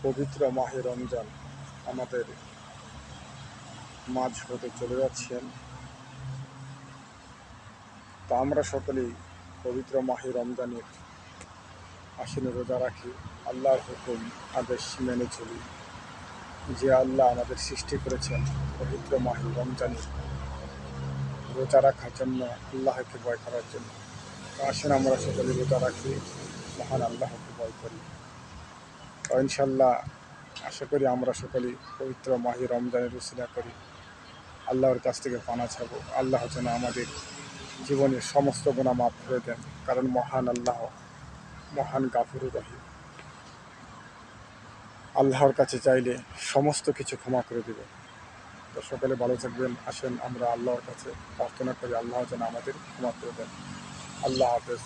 পবিত্র মাহে রমজান আমাদের মাঝ হতে চলে যাচ্ছেন। তা আমরা সকলেই পবিত্র মাহে রমজানের আসনে রোজা রাখি, আল্লাহর হুকুম আদেশ মেনে চলি। যে আল্লাহ আমাদের সৃষ্টি করেছেন পবিত্র মাহে রমজানে রোজা রাখার জন্য, আল্লাহকে ভয় করার জন্য, আসেন আমরা সকলে রোজা রাখি, মহান আল্লাহকে ভয় করি। তো ইনশাল্লাহ আশা করি আমরা সকলেই পবিত্র মাহে রমজানের উসিলা করি আল্লাহর কাছ থেকে পানা চাবো, আল্লাহ যেন আমাদের জীবনের সমস্ত গুনাহ মাফ করে দেন, কারণ মহান আল্লাহ মহান গাফুরুর রহিম। আল্লাহর কাছে চাইলে সমস্ত কিছু ক্ষমা করে দেবে। তো সকলে ভালো থাকবেন। আসেন আমরা আল্লাহর কাছে প্রার্থনা করি আল্লাহ যেন আমাদের ক্ষমা করে দেন। আল্লাহ হাফেজ।